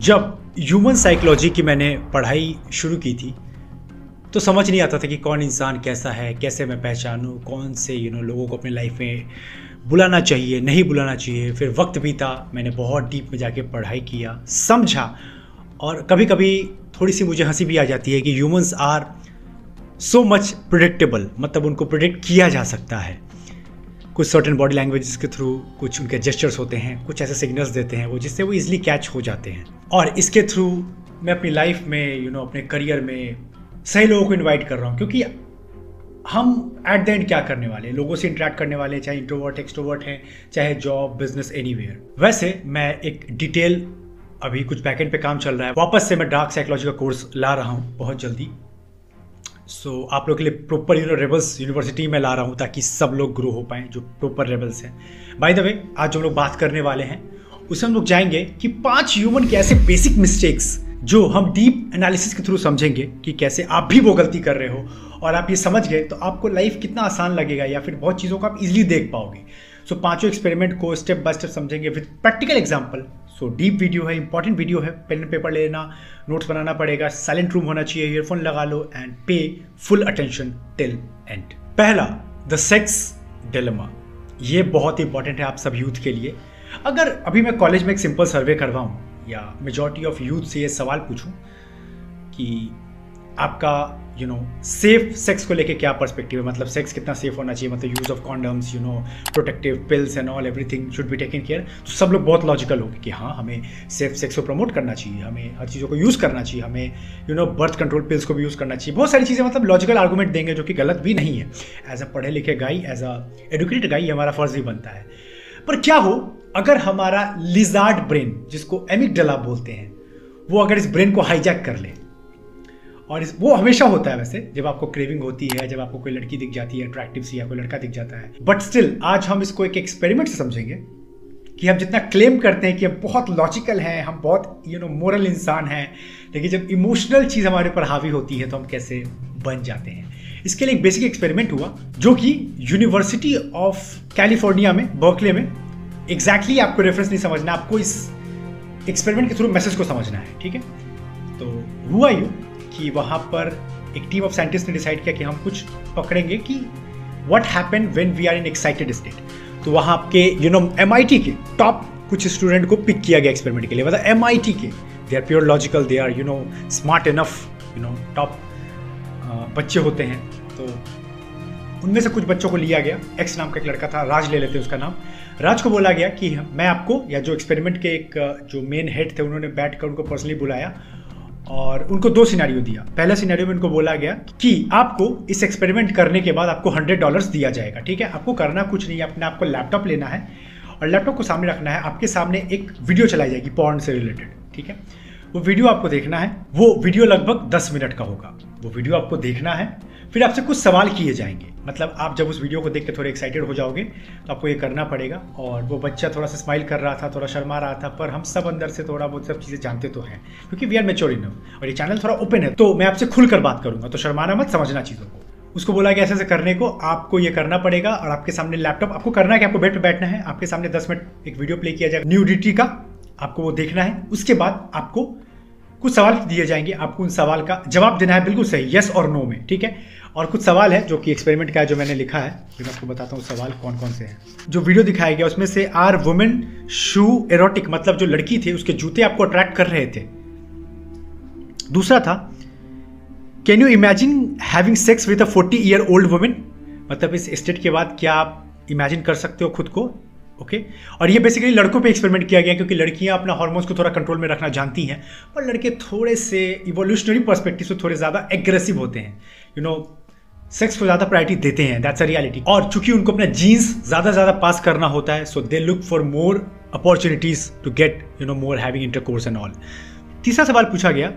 जब human psychology की मैंने पढ़ाई शुरू की थी तो समझ नहीं आता था कि कौन इंसान कैसा है, कैसे मैं पहचानूं, कौन से लोगों को अपनी लाइफ में बुलाना चाहिए, नहीं बुलाना चाहिए। फिर वक्त बीता, मैंने बहुत डीप में जाके पढ़ाई किया, समझा। और कभी कभी थोड़ी सी मुझे हंसी भी आ जाती है कि humans are so much predictable, मतलब उनको प्रिडिक्ट किया जा सकता है। कुछ सर्टेन बॉडी लैंग्वेजेस के थ्रू, कुछ उनके जेस्चर्स होते हैं, कुछ ऐसे सिग्नल्स देते हैं वो जिससे वो इजीली कैच हो जाते हैं। और इसके थ्रू मैं अपनी लाइफ में अपने करियर में सही लोगों को इनवाइट कर रहा हूँ, क्योंकि हम एट द एंड क्या करने वाले हैं, लोगों से इंटरेक्ट करने वाले हैं, चाहे इंट्रोवर्ट एक्सट्रोवर्ट हैं, चाहे जॉब बिजनेस एनीवेयर। वैसे मैं एक डिटेल, अभी कुछ बैकएंड पे काम चल रहा है, वापस से मैं डार्क साइकोलॉजी का कोर्स ला रहा हूँ बहुत जल्दी। सो आप लोग के लिए प्रॉपर रेबल्स यूनिवर्सिटी में ला रहा हूँ ताकि सब लोग ग्रो हो पाएं जो प्रॉपर रेबल्स हैं। बाय द वे, आज जो हम लोग बात करने वाले हैं उसमें हम लोग जाएंगे कि 5 ह्यूमन के ऐसे बेसिक मिस्टेक्स जो हम डीप एनालिसिस के थ्रू समझेंगे कि कैसे आप भी वो गलती कर रहे हो, और आप ये समझ गए तो आपको लाइफ कितना आसान लगेगा, या फिर बहुत चीज़ों को आप इजीली देख पाओगे। सो 5 एक्सपेरिमेंट को स्टेप बाय स्टेप समझेंगे with practical example. So deep video है, इंपॉर्टेंट वीडियो है, पेन एंड पेपर लेना, नोट्स बनाना पड़ेगा, साइलेंट रूम होना चाहिए, ईयरफोन लगा लो एंड पे फुल अटेंशन टिल एंड। पहला, द सेक्स डिलेमा। ये बहुत इंपॉर्टेंट है आप सब यूथ के लिए। अगर अभी मैं कॉलेज में एक सिंपल सर्वे करवाऊं या मेजॉरिटी ऑफ यूथ से ये सवाल पूछूं कि आपका सेफ सेक्स को लेके क्या पर्सपेक्टिव है, मतलब सेक्स कितना सेफ होना चाहिए, मतलब use of condoms, protective pills and all, everything should be taken care, तो सब लोग बहुत लॉजिकल होंगे कि हाँ, हमें सेफ सेक्स को प्रमोट करना चाहिए, हमें हर चीज़ों को यूज़ करना चाहिए, हमें बर्थ कंट्रोल पिल्स को भी यूज़ करना चाहिए। बहुत सारी चीज़ें मतलब लॉजिकल आर्गूमेंट देंगे जो कि गलत भी नहीं है। एज अ पढ़े लिखे गाई, एज अ एडुकेटेड गाई, हमारा फर्ज भी बनता है। पर क्या हो अगर हमारा लिजार्ड ब्रेन, जिसको एमिगडाला बोलते हैं, वो अगर इस ब्रेन को हाईजैक कर ले। और वो हमेशा होता है वैसे, जब आपको क्रेविंग होती है, जब आपको कोई लड़की दिख जाती है अट्रैक्टिव सी, या कोई लड़का दिख जाता है। बट स्टिल आज हम इसको एक एक्सपेरिमेंट से समझेंगे कि हम जितना क्लेम करते हैं कि हम बहुत लॉजिकल हैं, हम बहुत मोरल इंसान हैं, लेकिन जब इमोशनल चीज़ हमारे ऊपर हावी होती है तो हम कैसे बन जाते हैं। इसके लिए एक बेसिक एक्सपेरिमेंट हुआ जो कि यूनिवर्सिटी ऑफ कैलिफोर्निया में, बर्कले में। एग्जैक्टली आपको रेफरेंस नहीं समझना, आपको इस एक्सपेरिमेंट के थ्रू मैसेज को समझना है, ठीक है। तो हुआ यूँ कि वहाँ पर एक टीम ऑफ साइंटिस्ट ने डिसाइड किया कि हम कुछ पकड़ेंगे कि what happen when we are in excited state. तो वहाँ आपके MIT के टॉप कुछ स्टूडेंट को पिक किया गया एक्सपेरिमेंट के लिए, मतलब MIT के, they are pure logical, they are smart enough, top बच्चे होते हैं। तो उनमें से कुछ बच्चों को लिया गया। एक्स नाम का एक लड़का था, राज ले लेते उसका नाम। राज को बोला गया कि मैं आपको, या जो एक्सपेरिमेंट के एक जो मेन हेड थे उन्होंने बैठ कर उनको पर्सनली बुलाया और उनको 2 सिनेरियो दिया। पहला सिनेरियो में उनको बोला गया कि आपको इस एक्सपेरिमेंट करने के बाद आपको $100 दिया जाएगा, ठीक है। आपको करना कुछ नहीं है, अपने आपको लैपटॉप लेना है और लैपटॉप को सामने रखना है, आपके सामने एक वीडियो चलाई जाएगी पॉर्न से रिलेटेड, ठीक है। वो वीडियो आपको देखना है, वो वीडियो लगभग 10 मिनट का होगा। वो वीडियो आपको देखना है, फिर आपसे कुछ सवाल किए जाएंगे। मतलब आप जब उस वीडियो को देख के थोड़े एक्साइटेड हो जाओगे तो आपको ये करना पड़ेगा। और वो बच्चा थोड़ा सा स्माइल कर रहा था, थोड़ा शर्मा रहा था, पर हम सब अंदर से थोड़ा बहुत सब चीज़ें जानते तो हैं, क्योंकि वी आर मैच्योर इनफ और ये चैनल थोड़ा ओपन है, तो मैं आपसे खुलकर बात करूंगा, तो शर्माना मत, समझना चीज़ों को। उसको बोला गया ऐसे करने को, आपको ये करना पड़ेगा। और आपके सामने लैपटॉप, आपको करना है कि आपको बेड पे बैठना है, आपके सामने 10 मिनट एक वीडियो प्ले किया जाएगा न्यूडिटी का, आपको वो देखना है। उसके बाद आपको कुछ सवाल दिए जाएंगे, आपको उन सवाल का जवाब देना है बिल्कुल सही, यस और नो में, ठीक है। और कुछ सवाल है जो कि एक्सपेरिमेंट का है, जो मैंने लिखा है, फिर मैं आपको बताता हूँ सवाल कौन कौन से हैं। जो वीडियो दिखाया गया उसमें से, आर वुमेन शू एरोटिक, मतलब जो लड़की थी उसके जूते आपको अट्रैक्ट कर रहे थे। दूसरा था, can you imagine having sex with a 40-year-old women, मतलब इस स्टेट के बाद क्या आप इमेजिन कर सकते हो खुद को, ओके। और ये बेसिकली लड़कों पे एक्सपेरिमेंट किया गया, क्योंकि लड़कियां अपना हार्मोन्स को थोड़ा कंट्रोल में रखना जानती हैं, पर लड़के थोड़े से इवोल्यूशनरी पर्सपेक्टिव से थोड़े ज़्यादा एग्रेसिव होते हैं, सेक्स को ज़्यादा प्रायोरिटी देते हैं, दैट्स अ रियलिटी। और चूंकि उनको अपना जीन्स ज़्यादा पास करना होता है, so they look for more opportunities to get more having intercourse and all. तीसरा सवाल पूछा गया,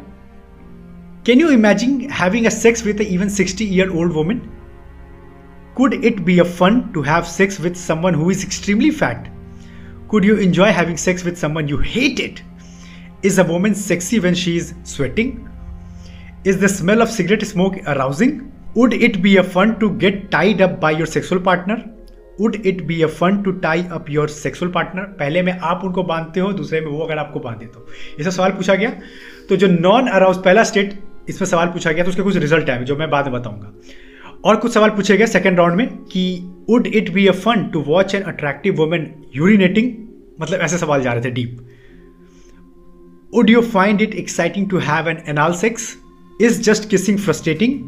can you imagine having a sex with even 60-year-old women, could it be a fun to have sex with someone who is extremely fat, could you enjoy having sex with someone you hated, is a woman sexy when she is sweating, is the smell of cigarette smoke arousing, would it be a fun to get tied up by your sexual partner, would it be a fun to tie up your sexual partner? पहले में आप उनको बांधते हो, दूसरे में वो अगर आपको बांधे तो। ये सब सवाल पूछा गया। तो जो नॉन अराउज पहला स्टेट इसमें सवाल पूछा गया, तो उसके कुछ रिजल्ट है जो मैं बाद में बताऊंगा। और कुछ सवाल पूछे गए सेकेंड राउंड में कि would it be a fun to watch an attractive woman urinating, मतलब ऐसे सवाल जा रहे थे deep. Would you find it exciting to have an anal sex? Is just kissing frustrating?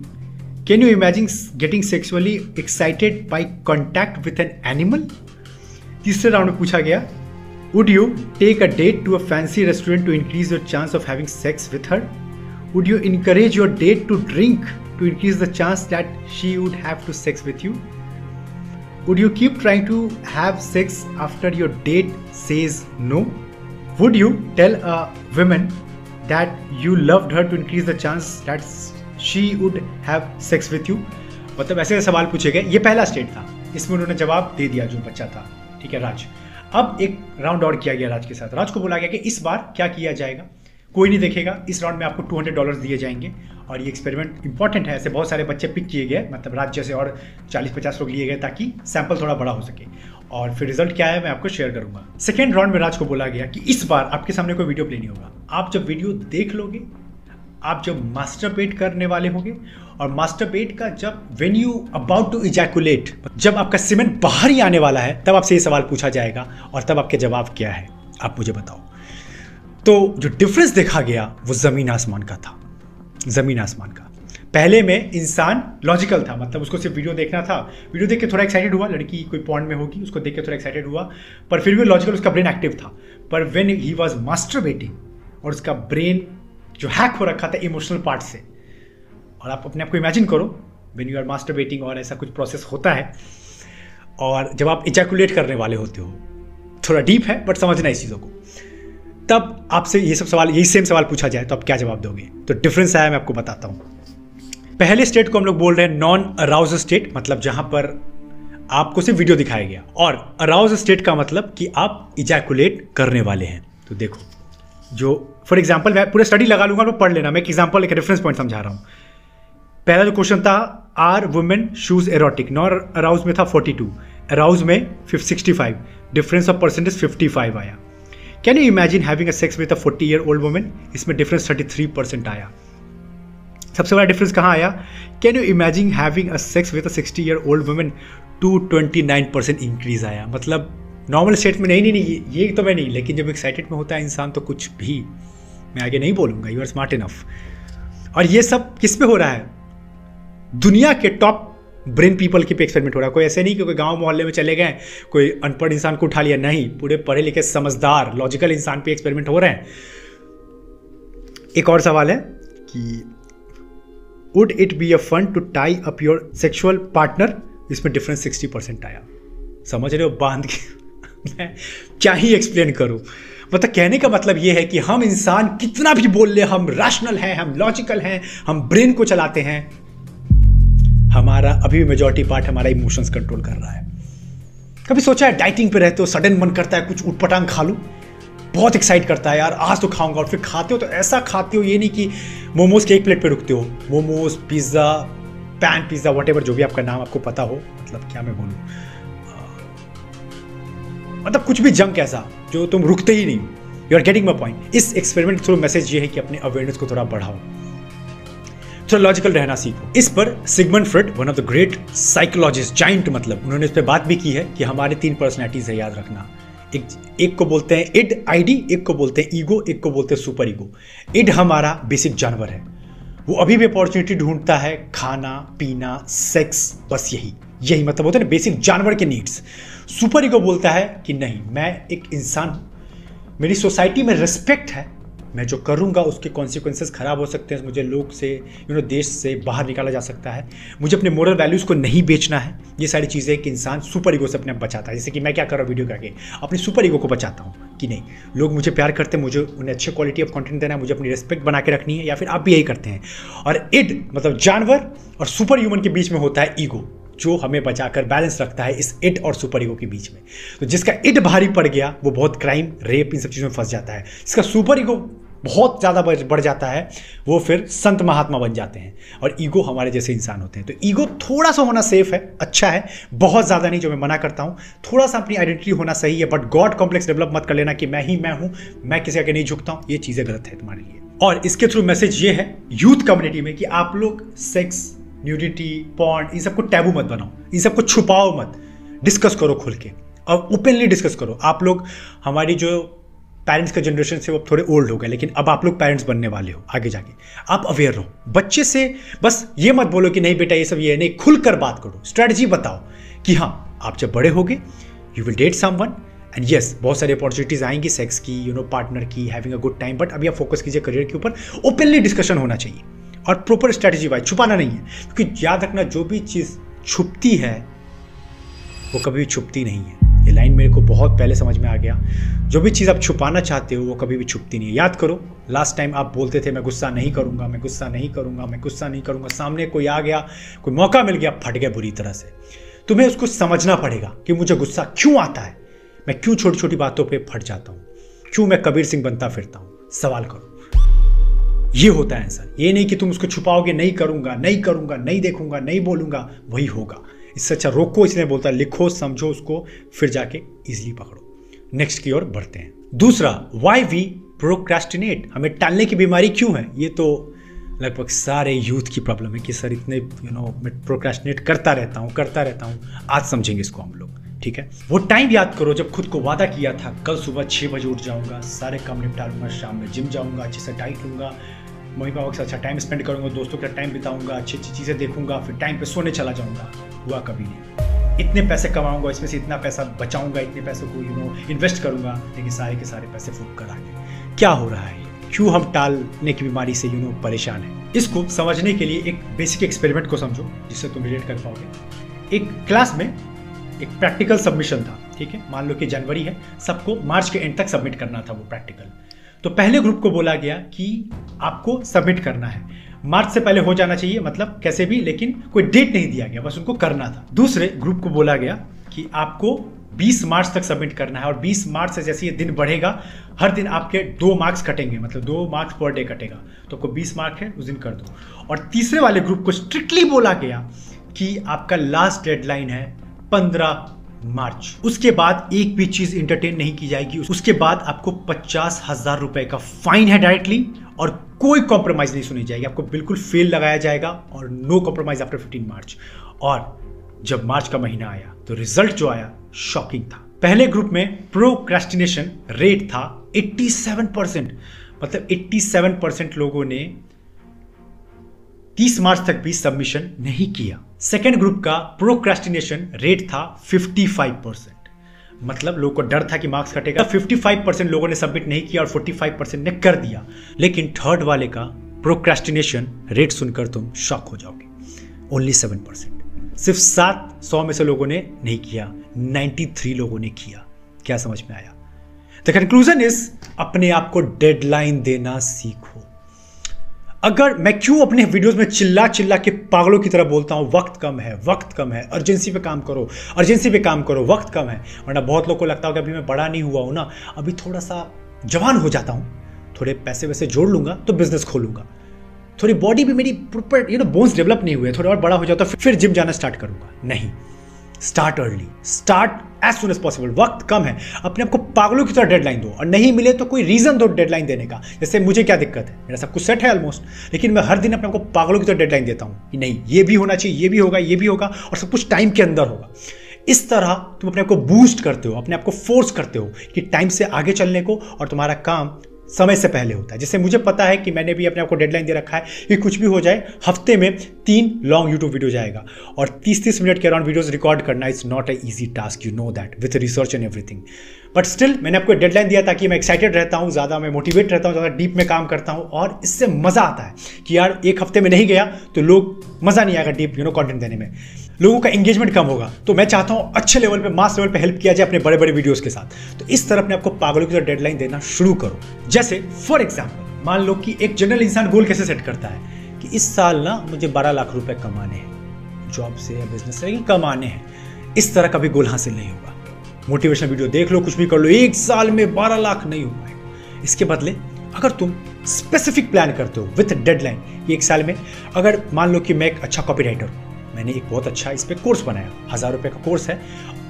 Can you imagine getting sexually excited by contact with an animal? तीसरे राउंड में पूछा गया would you take a date to a fancy restaurant to increase your chance of having sex with her? Would you encourage your date to drink to increase the chance that she would have to sex with you? Would you keep trying to have sex after your date says no? Would you tell a woman that you loved her to increase the chance that she would have sex with you? मतलब ऐसे सवाल पूछे गए। ये पहला state था, इसमें उन्होंने जवाब दे दिया जो बच्चा था, ठीक है, राज। अब एक राउंड और किया गया राज के साथ। राज को बोला गया कि इस बार क्या किया जाएगा, कोई नहीं देखेगा, इस राउंड में आपको $200 दिए जाएंगे। और ये एक्सपेरिमेंट इंपॉर्टेंट है, ऐसे बहुत सारे बच्चे पिक किए गए, मतलब राज जैसे और 40-50 लोग लिए गए ताकि सैंपल थोड़ा बड़ा हो सके। और फिर रिजल्ट क्या है मैं आपको शेयर करूंगा। सेकेंड राउंड में राज को बोला गया कि इस बार आपके सामने कोई वीडियो प्ले नहीं होगा। आप जब वीडियो देख लोगे, आप जब मास्टरबेट करने वाले होंगे, और मास्टरबेट का जब when you about to ejaculate, जब आपका सीमेंट बाहर ही आने वाला है, तब आपसे ये सवाल पूछा जाएगा और तब आपके जवाब क्या है आप मुझे बताओ। तो जो डिफरेंस देखा गया वो ज़मीन आसमान का था, ज़मीन आसमान का। पहले में इंसान लॉजिकल था, मतलब उसको सिर्फ वीडियो देखना था, वीडियो देख के थोड़ा एक्साइटेड हुआ, लड़की कोई पॉइंट में होगी उसको देख के थोड़ा एक्साइटेड हुआ, पर फिर भी लॉजिकल, उसका ब्रेन एक्टिव था। पर व्हेन ही वाज मास्टरबेटिंग और उसका ब्रेन जो हैक हो रखा था इमोशनल पार्ट से, और आप अपने आप को इमेजिन करो व्हेन यू आर मास्टरबेटिंग और ऐसा कुछ प्रोसेस होता है, और जब आप इजैकुलेट करने वाले होते हो, थोड़ा डीप है बट समझना इस चीज़ों को, तब आपसे ये सब सवाल, यही सेम सवाल पूछा जाए तो आप क्या जवाब दोगे? तो डिफरेंस आया, मैं आपको बताता हूँ। पहले स्टेट को हम लोग बोल रहे हैं नॉन अराउज स्टेट, मतलब जहां पर आपको सिर्फ वीडियो दिखाया गया, और अराउज स्टेट का मतलब कि आप इजैकुलेट करने वाले हैं। तो देखो, जो फॉर एग्जाम्पल मैं पूरा स्टडी लगा लूंगा, पढ़ लेना, मैं एक एग्जाम्पल, एक रेफरेंस पॉइंट समझा रहा हूँ। पहला जो क्वेश्चन था, are women shoes erotic? Non aroused में था 42, अराउज में 65, डिफरेंस ऑफ परसेंटेज 55 आया। Can you imagine having a sex with a 40-year-old women? इसमें डिफरेंस 33% आया। सबसे बड़ा डिफरेंस कहाँ आया? Can you imagine having a sex with a 60-year-old women? 229% increase आया। मतलब नॉर्मल स्टेट में नहीं, ये तो मैं नहीं, लेकिन जब एक्साइटेड में होता है इंसान तो कुछ भी, मैं आगे नहीं बोलूंगा, यू आर स्मार्ट इनफ। और ये सब किस पे हो रहा है? दुनिया के टॉप ब्रेन पीपल की पे एक्सपेरिमेंट हो रहा है। कोई ऐसे नहीं कि कोई गांव मोहल्ले में चले गए, कोई अनपढ़ इंसान को उठा लिया, नहीं, पूरे पढ़े लिखे समझदार लॉजिकल इंसान पे एक्सपेरिमेंट हो रहे हैं। एक और सवाल है कि would it be a fun to tie up your sexual partner? इसमें डिफरेंस 60% आया। समझ रहे हो? बांध के मैं क्या ही एक्सप्लेन करूं। मतलब कहने का मतलब यह है कि हम इंसान कितना भी बोल ले, हम रैशनल हैं, हम लॉजिकल हैं, हम ब्रेन को चलाते हैं, हमारा अभी भी मेजॉरिटी पार्ट हमारा इमोशंस कंट्रोल कर रहा है। कभी सोचा है डाइटिंग पे रहते हो, सडन मन करता है कुछ उटपटांग खा लूं, बहुत एक्साइट करता है यार आज तो खाऊंगा, और फिर खाते हो तो ऐसा खाते हो, ये नहीं कि मोमोज के एक प्लेट पे रुकते हो, momos, pizza, pan pizza, whatever जो भी आपका नाम आपको पता हो, मतलब क्या मैं बोलूँ, मतलब कुछ भी जंक ऐसा जो तुम रुकते ही नहीं। You are getting my point. इस एक्सपेरिमेंट के थ्रू मैसेज ये है कि अपने अवेयरनेस को थोड़ा बढ़ाओ, थोड़ा लॉजिकल रहना सीखो। इस पर Sigmund Freud, one of the great psychologist, giant, मतलब उन्होंने इस पर बात भी की है कि हमारे 3 पर्सनैलिटीज है, याद रखना। एक को बोलते हैं इड, आईडी, एक को बोलते हैं ईगो, एक को बोलते हैं सुपर ईगो। इड हमारा बेसिक जानवर है, वो अभी भी अपॉर्चुनिटी ढूंढता है, खाना पीना, सेक्स, बस यही मतलब होता है ना बेसिक जानवर के नीड्स। सुपर ईगो बोलता है कि नहीं, मैं एक इंसान हूं, मेरी सोसाइटी में रिस्पेक्ट है, मैं जो करूंगा उसके कॉन्सिक्वेंसेस खराब हो सकते हैं, मुझे लोग से देश से बाहर निकाला जा सकता है, मुझे अपने मोरल वैल्यूज़ को नहीं बेचना है। ये सारी चीज़ें एक इंसान सुपर ईगो से अपने आप बचाता है। जैसे कि मैं क्या कर रहा हूँ वीडियो करके, अपनी सुपर ईगो को बचाता हूँ कि नहीं, लोग मुझे प्यार करते हैं, मुझे उन्हें अच्छे क्वालिटी ऑफ कंटेंट देना है, मुझे अपनी रिस्पेक्ट बना के रखनी है, या फिर आप भी यही करते हैं। और इड मतलब जानवर और सुपर ह्यूमन के बीच में होता है ईगो, जो हमें बचाकर बैलेंस रखता है इस इड और सुपर ईगो के बीच में। तो जिसका इड भारी पड़ गया वो बहुत क्राइम, रेप, इन सब चीज़ों में फंस जाता है। जिसका सुपर ईगो बहुत ज़्यादा बढ़ जाता है, वो फिर संत महात्मा बन जाते हैं और ईगो हमारे जैसे इंसान होते हैं। तो ईगो थोड़ा सा होना सेफ है, अच्छा है, बहुत ज़्यादा नहीं, जो मैं मना करता हूँ। थोड़ा सा अपनी आइडेंटिटी होना सही है, बट गॉड कॉम्प्लेक्स डेवलप मत कर लेना कि मैं ही मैं हूँ, मैं किसी आगे नहीं झुकता हूँ, ये चीज़ें गलत है तुम्हारे लिए। और इसके थ्रू मैसेज ये है यूथ कम्युनिटी में कि आप लोग सेक्स, न्यूडिटी, पॉर्न, इन सबको टैबू मत बनाओ, इन सबको छुपाओ मत, डिस्कस करो खुल के और ओपनली डिस्कस करो। आप लोग, हमारी जो पेरेंट्स का जनरेशन से वो थोड़े ओल्ड हो गए, लेकिन अब आप लोग पेरेंट्स बनने वाले हो आगे जाके, आप अवेयर रहो। बच्चे से बस ये मत बोलो कि नहीं बेटा ये सब ये है, नहीं, खुलकर बात करो, स्ट्रेटजी बताओ कि हाँ आप जब बड़े होगे you will date someone and yes बहुत सारी अपॉर्चुनिटीज आएंगी सेक्स की, पार्टनर की, having a good time, but अभी आप फोकस कीजिए करियर के ऊपर। ओपनली डिस्कशन होना चाहिए और प्रॉपर स्ट्रेटजी वाइज, छुपाना नहीं है, क्योंकि याद रखना जो भी चीज़ छुपती है वो कभी भी छुपती नहीं है। ये लाइन मेरे को बहुत पहले समझ में आ गया, जो भी चीज़ आप छुपाना चाहते हो वो कभी भी छुपती नहीं है। याद करो लास्ट टाइम आप बोलते थे मैं गुस्सा नहीं करूंगा, मैं गुस्सा नहीं करूंगा, मैं गुस्सा नहीं करूंगा, सामने कोई आ गया, कोई मौका मिल गया, फट गया बुरी तरह से। तुम्हें उसको समझना पड़ेगा कि मुझे गुस्सा क्यों आता है, मैं क्यों छोटी छोटी बातों पर फट जाता हूँ, क्यों मैं कबीर सिंह बनता फिरता हूँ। सवाल करो, ये होता है आंसर। ये नहीं कि तुम उसको छुपाओगे, नहीं करूंगा, नहीं करूंगा, नहीं देखूंगा, नहीं बोलूंगा, वही होगा। इससे अच्छा रोको, इसलिए बोलता लिखो, समझो उसको, फिर जाके इजीली पकड़ो। नेक्स्ट की ओर बढ़ते हैं। दूसरा, व्हाई वी प्रोक्रेस्टिनेट, हमें टालने की बीमारी क्यों है। ये तो लगभग सारे यूथ की प्रॉब्लम है कि सर इतने मैं प्रोक्रेस्टिनेट करता रहता हूँ। आज समझेंगे इसको हम लोग, ठीक है। वो टाइम याद करो जब खुद को वादा किया था कल सुबह 6 बजे उठ जाऊंगा, सारे काम निपटा लूंगा, शाम में जिम जाऊंगा, अच्छे से डाइट लूंगा, मम्मी पापा के साथ अच्छा टाइम स्पेंड करूंगा, दोस्तों के साथ टाइम बिताऊंगा, अच्छी अच्छी चीज़ें देखूंगा, फिर टाइम पे सोने चला जाऊंगा। हुआ कभी नहीं। इतने पैसे कमाऊंगा, इसमें से इतना पैसा बचाऊंगा, इतने पैसों को इन्वेस्ट करूंगा, लेकिन सारे के सारे पैसे फूक कर आ गए। क्या हो रहा है, क्यों हम टालने की बीमारी से परेशान हैं। इसको समझने के लिए एक बेसिक एक्सपेरिमेंट को समझो जिससे तुम रिलेट कर पाओगे। एक क्लास में एक प्रैक्टिकल सबमिशन था, ठीक है। मान लो कि जनवरी है, सबको मार्च के एंड तक सबमिट करना था वो प्रैक्टिकल। तो पहले ग्रुप को बोला गया कि आपको सबमिट करना है, मार्च से पहले हो जाना चाहिए, मतलब कैसे भी, लेकिन कोई डेट नहीं दिया गया, बस उनको करना था। दूसरे ग्रुप को बोला गया कि आपको 20 मार्च तक सबमिट करना है और 20 मार्च से जैसे ये दिन बढ़ेगा हर दिन आपके 2 मार्क्स कटेंगे, मतलब 2 मार्क्स पर डे कटेगा, तो आपको 20 मार्क है उस दिन कर दो। और तीसरे वाले ग्रुप को स्ट्रिक्टली बोला गया कि आपका लास्ट डेडलाइन है 15 मार्च, उसके बाद एक भी चीज इंटरटेन नहीं की जाएगी, उसके बाद आपको 50,000 रुपए का फाइन है डायरेक्टली, और कोई कॉम्प्रोमाइज नहीं सुनी जाएगी, आपको बिल्कुल फेल लगाया जाएगा और नो कॉम्प्रोमाइज आफ्टर 15 मार्च। और जब मार्च का महीना आया तो रिजल्ट जो आया शॉकिंग था। पहले ग्रुप में प्रोक्रेस्टिनेशन रेट था 87%, मतलब 87% लोगों ने 30 मार्च तक भी सबमिशन नहीं किया। सेकेंड ग्रुप का प्रोक्रेस्टिनेशन रेट था 55%, मतलब लोगों को डर था कि मार्क्स कटेगा। 55% लोगों ने सबमिट नहीं किया और 45% ने कर दिया। लेकिन थर्ड वाले का प्रोक्रेस्टिनेशन रेट सुनकर तुम शॉक हो जाओगे, ओनली 7%। सिर्फ 700 में से लोगों ने नहीं किया, 93 लोगों ने किया। क्या समझ में आया? द कंक्लूजन इज, अपने आप को डेडलाइन देना सीखो। अगर मैं क्यों अपने वीडियोस में चिल्ला चिल्ला के पागलों की तरह बोलता हूं वक्त कम है, वक्त कम है, अर्जेंसी पे काम करो, अर्जेंसी पे काम करो, वक्त कम है, वरना बहुत लोगों को लगता हो कि अभी मैं बड़ा नहीं हुआ हूं ना, अभी थोड़ा सा जवान हो जाता हूं, थोड़े पैसे वैसे जोड़ लूंगा तो बिजनेस खोलूंगा, थोड़ी बॉडी भी मेरी प्रॉपर बोन्स डेवलप नहीं हुए, थोड़ा और बड़ा हो जाता फिर जिम जाना स्टार्ट करूंगा। नहीं, start early, start as soon as possible. वक्त कम है, अपने आप को पागलों की तरह डेडलाइन दो, और नहीं मिले तो कोई रीजन दो डेडलाइन देने का। जैसे मुझे क्या दिक्कत है, मेरा सब कुछ सेट है ऑलमोस्ट, लेकिन मैं हर दिन अपने आप को पागलों की तरह डेडलाइन देता हूं कि नहीं ये भी होना चाहिए, ये भी होगा, ये भी होगा, और सब कुछ टाइम के अंदर होगा। इस तरह तुम अपने आप को बूस्ट करते हो, अपने आप को फोर्स करते हो कि टाइम से आगे चलने को, और तुम्हारा काम समय से पहले होता है। जैसे मुझे पता है कि मैंने भी अपने आप को डेडलाइन दे रखा है कि कुछ भी हो जाए हफ्ते में 3 लॉन्ग यूट्यूब वीडियो जाएगा, और 30-30 मिनट के अराउंड वीडियोस रिकॉर्ड करना is not a easy task, you know that, with research and everything. But still मैंने आपको डेडलाइन दिया ताकि मैं एक्साइटेड रहता हूँ, ज़्यादा मैं मोटिवेट रहता हूँ, ज़्यादा डीप में काम करता हूँ, और इससे मज़ा आता है कि यार एक हफ्ते में नहीं गया तो लोग मज़ा नहीं आएगा डीप कंटेंट देने में, लोगों का एंगेजमेंट कम होगा। तो मैं चाहता हूँ अच्छे लेवल पे, मास लेवल पे हेल्प किया जाए अपने बड़े बड़े वीडियोस के साथ। तो इस तरह अपने आपको पागलों की तरह डेडलाइन देना शुरू करो। जैसे फॉर एग्जाम्पल मान लो कि एक जनरल इंसान गोल कैसे सेट करता है कि इस साल ना मुझे 12 लाख रुपए कमाने हैं, जॉब से या बिजनेस से, लेकिन कमाने हैं। इस तरह कभी गोल हासिल नहीं होगा। मोटिवेशनल वीडियो देख लो, कुछ भी कर लो, 1 साल में 12 लाख नहीं हो पाएगा। इसके बदले अगर तुम स्पेसिफिक प्लान करते हो विथ डेडलाइन, कि एक साल में अगर मान लो कि मैं एक अच्छा कॉपी राइटर हूँ, मैंने एक बहुत अच्छा इस पे कोर्स बनाया, 1000 रुपये का कोर्स है,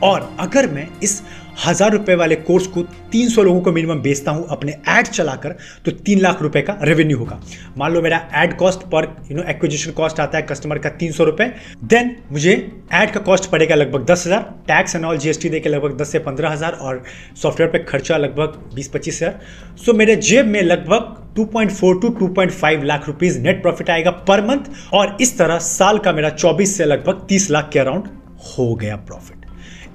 और अगर मैं इस 1000 रुपये वाले कोर्स को 300 लोगों को मिनिमम बेचता हूं अपने ऐड चलाकर, तो 3 लाख रुपए का रेवेन्यू होगा। मान लो मेरा add cost per acquisition cost आता है कस्टमर का 300 रुपये, देन मुझे ऐड का कॉस्ट पड़ेगा लगभग 10,000, टैक्स एंड ऑल जीएसटी देके लगभग 10 से 15,000, और सॉफ्टवेयर पे खर्चा लगभग 20-25 हज़ार। सो मेरे जेब में लगभग 2.4 to 2.5 lakh rupees net profit आएगा पर मंथ, और इस तरह साल का मेरा 24 से लगभग 30 लाख के अराउंड हो गया प्रॉफिट।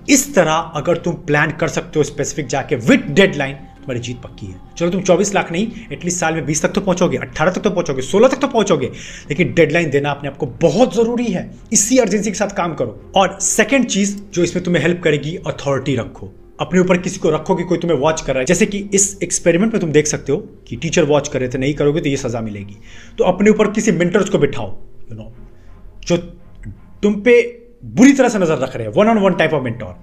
इस तरह अगर तुम प्लान कर सकते हो स्पेसिफिक जाके विद डेडलाइन, तुम्हारी जीत पक्की है। चलो तुम 24 लाख नहीं, एटलीस्ट साल में 20 तक तो पहुंचोगे, 18 तक तो पहुंचोगे, 16 तक तो पहुंचोगे, लेकिन डेडलाइन देना अपने आपको बहुत जरूरी है। इसी अर्जेंसी के साथ काम करो। और सेकंड चीज जो इसमें तुम्हें हेल्प करेगी, अथॉरिटी रखो। अपने ऊपर किसी को रखो कि कोई तुम्हें वॉच कर रहा है। जैसे कि इस एक्सपेरिमेंट में तुम देख सकते हो कि टीचर वॉच कर रहे थे, नहीं करोगे तो ये सजा मिलेगी। तो अपने ऊपर किसी मेंटर्स को बिठाओ, जो तुम पे बुरी तरह से नजर रख रहे हैं, 1-on-1 टाइप ऑफ मेंटोर।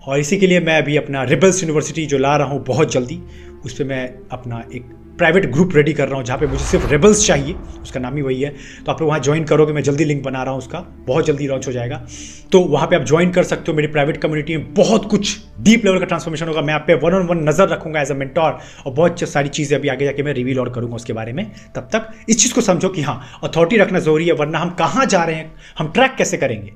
और इसी के लिए मैं अभी अपना रिबल्स यूनिवर्सिटी जो ला रहा हूँ बहुत जल्दी, उस पर मैं अपना एक प्राइवेट ग्रुप रेडी कर रहा हूँ, जहाँ पे मुझे सिर्फ रिबल्स चाहिए, उसका नाम ही वही है। तो आप लोग वहाँ ज्वाइन करोगे, मैं जल्दी लिंक बना रहा हूँ उसका, बहुत जल्दी लॉन्च हो जाएगा। तो वहाँ पे आप ज्वाइन कर सकते हो। मेरी प्राइवेट कम्युनिटी में बहुत कुछ डीप लेवल का ट्रांसफॉर्मेशन होगा। मैं आप पे 1-on-1 नजर रखूंगा एज अ मेंटोर, और बहुत सारी चीज़ें अभी आगे जाके मैं रिवील और करूँगा उसके बारे में। तब तक इस चीज़ को समझो कि हाँ, अथॉरिटी रखना जरूरी है, वरना हम कहाँ जा रहे हैं, हम ट्रैक कैसे करेंगे,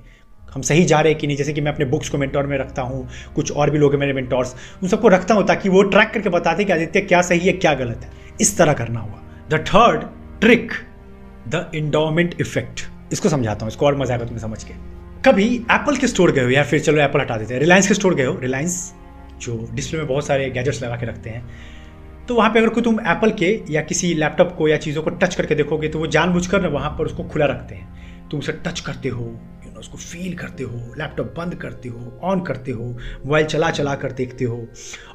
हम सही जा रहे हैं कि नहीं। जैसे कि मैं अपने बुक्स को मेंटोर में रखता हूँ, कुछ और भी लोग हैं मेरे मेंटोर्स, उन सबको रखता हूँ ताकि वो ट्रैक करके बताते कि आदित्य क्या सही है क्या गलत है। इस तरह करना हुआ। The third trick, the endowment effect. इसको समझाता हूँ, इसको और मजा आएगा तुम्हें समझ के। कभी एप्पल के स्टोर गए हो, या फिर चलो एप्पल हटा देते हैं, रिलायंस के स्टोर गए हो। रिलायंस जो डिस्प्ले में बहुत सारे गैजेट्स लगा के रखते हैं, तो वहाँ पे अगर कोई तुम एप्पल के या किसी लैपटॉप को या चीज़ों को टच करके देखोगे, तो वो जानबूझकर ना वहाँ पर उसको खुला रखते हैं। तुम उसे टच करते हो, उसको फील करते हो, लैपटॉप बंद करते हो, ऑन करते हो, मोबाइल चला कर देखते हो।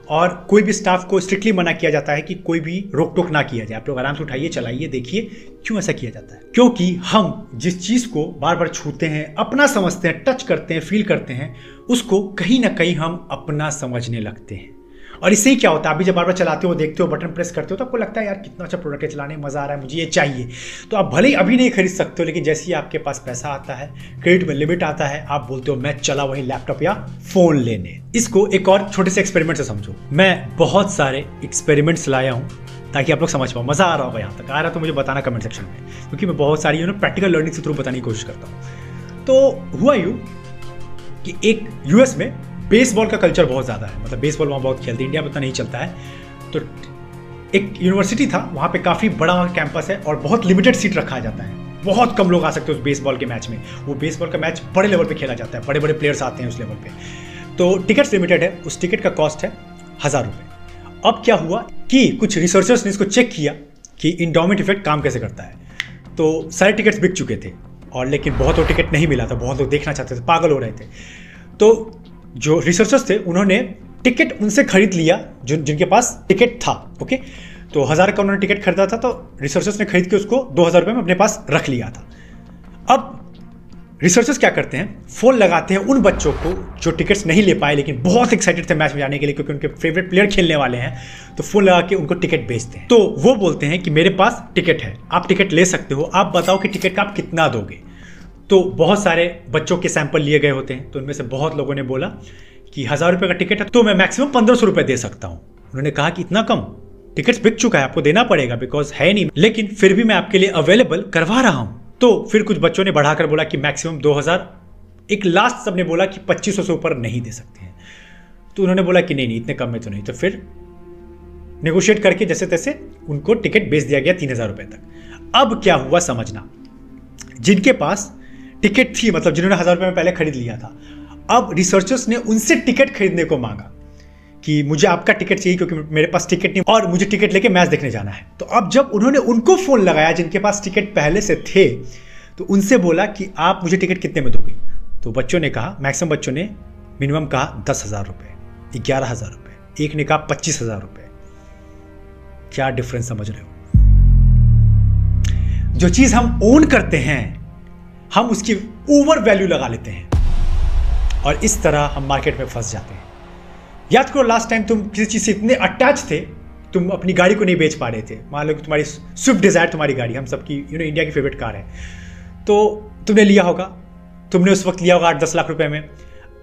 और कोई भी स्टाफ को स्ट्रिक्टली मना किया जाता है कि कोई भी रोक टोक ना किया जाए, आप लोग आराम से उठाइए, चलाइए, देखिए। क्यों ऐसा किया जाता है? क्योंकि हम जिस चीज़ को बार बार छूते हैं, अपना समझते हैं, टच करते हैं, फील करते हैं, उसको कहीं ना कहीं हम अपना समझने लगते हैं। और इससे ही क्या होता है, अभी जब बार बार चलाते हो, देखते हो, बटन प्रेस करते हो, तो आपको लगता है यार कितना अच्छा प्रोडक्ट है, चलाने में मजा आ रहा है, मुझे ये चाहिए। तो आप भले ही अभी नहीं खरीद सकते हो, लेकिन जैसे ही आपके पास पैसा आता है, क्रेडिट में लिमिट आता है, आप बोलते हो मैं चला वही लैपटॉप या फोन लेने। इसको एक और छोटे से एक्सपेरिमेंट से समझो। मैं बहुत सारे एक्सपेरिमेंट्स लाया हूँ ताकि आप लोग समझ पाओ। मजा आ रहा होगा, यहाँ तक आ रहा तो मुझे बताना कमेंट सेक्शन में, क्योंकि मैं बहुत सारी प्रैक्टिकल लर्निंग के थ्रू बताने की कोशिश करता हूँ। तो हुआ यूँ कि एक यूएस में बेसबॉल का कल्चर बहुत ज़्यादा है, मतलब बेसबॉल वहाँ बहुत खेलते हैं, इंडिया में उतना नहीं चलता है। तो एक यूनिवर्सिटी था, वहाँ पे काफ़ी बड़ा कैंपस है और बहुत लिमिटेड सीट रखा जाता है, बहुत कम लोग आ सकते हैं उस बेसबॉल के मैच में। वो बेसबॉल का मैच बड़े लेवल पे खेला जाता है, बड़े बड़े प्लेयर्स आते हैं उस लेवल पे। तो टिकट्स लिमिटेड है, उस टिकट का कॉस्ट है 1000 रुपये। अब क्या हुआ कि कुछ रिसर्चर्स ने इसको चेक किया कि इंडोमेंट इफेक्ट काम कैसे करता है। तो सारे टिकट्स बिक चुके थे, और लेकिन बहुत लोग टिकट नहीं मिला था, बहुत लोग देखना चाहते थे, पागल हो रहे थे। तो जो रिसर्चर्स थे उन्होंने टिकट उनसे खरीद लिया जिनके पास टिकट था। ओके, तो 1000 का उन्होंने टिकट खरीदा था, तो रिसर्चर्स ने खरीद के उसको 2000 रुपये में अपने पास रख लिया था। अब रिसर्चर्स क्या करते हैं, फोन लगाते हैं उन बच्चों को जो टिकट्स नहीं ले पाए लेकिन बहुत एक्साइटेड थे मैच में जाने के लिए, क्योंकि उनके फेवरेट प्लेयर खेलने वाले हैं। तो फोन लगा के उनको टिकट बेचते हैं। तो वो बोलते हैं कि मेरे पास टिकट है, आप टिकट ले सकते हो, आप बताओ कि टिकट का आप कितना दोगे। तो बहुत सारे बच्चों के सैंपल लिए गए होते हैं, तो उनमें से बहुत लोगों ने बोला कि 1000 रुपये का टिकट है तो मैं मैक्सिमम 1500 रुपये दे सकता हूँ। उन्होंने कहा कि इतना कम, टिकट्स बिक चुका है, आपको देना पड़ेगा बिकॉज है नहीं, लेकिन फिर भी मैं आपके लिए अवेलेबल करवा रहा हूँ। तो फिर कुछ बच्चों ने बढ़ाकर बोला कि मैक्सिमम 2000, एक लास्ट सबने बोला कि 2500 से ऊपर नहीं दे सकते हैं। तो उन्होंने बोला कि नहीं इतने कम में तो नहीं। तो फिर नेगोशिएट करके जैसे तैसे उनको टिकट बेच दिया गया 3000 रुपये तक। अब क्या हुआ समझना, जिनके पास टिकट थी, मतलब जिन्होंने 1000 रुपये में पहले खरीद लिया था, अब रिसर्चर्स ने उनसे टिकट खरीदने को मांगा कि मुझे आपका टिकट चाहिए क्योंकि मेरे पास टिकट नहीं और मुझे टिकट लेके मैच देखने जाना है। तो अब जब उन्होंने उनको फोन लगाया जिनके पास टिकट पहले से थे, तो उनसे बोला कि आप मुझे टिकट कितने में दोगे। तो बच्चों ने कहा, मैक्सिमम बच्चों ने मिनिमम कहा 10,000 रुपये, 11,000 रुपये, एक ने कहा 25,000 रुपये। क्या डिफरेंस समझ रहे हो? जो चीज हम ओन करते हैं हम उसकी ओवर वैल्यू लगा लेते हैं और इस तरह हम मार्केट में फंस जाते हैं। याद करो लास्ट टाइम तुम किसी चीज से इतने अटैच थे तुम अपनी गाड़ी को नहीं बेच पा रहे थे, मान लो कि तुम्हारी स्विफ्ट डिज़ायर तुम्हारी गाड़ी, हम सबकी इंडिया की फेवरेट कार है, तो तुमने लिया होगा, तुमने उस वक्त लिया होगा 8-10 लाख रुपए में,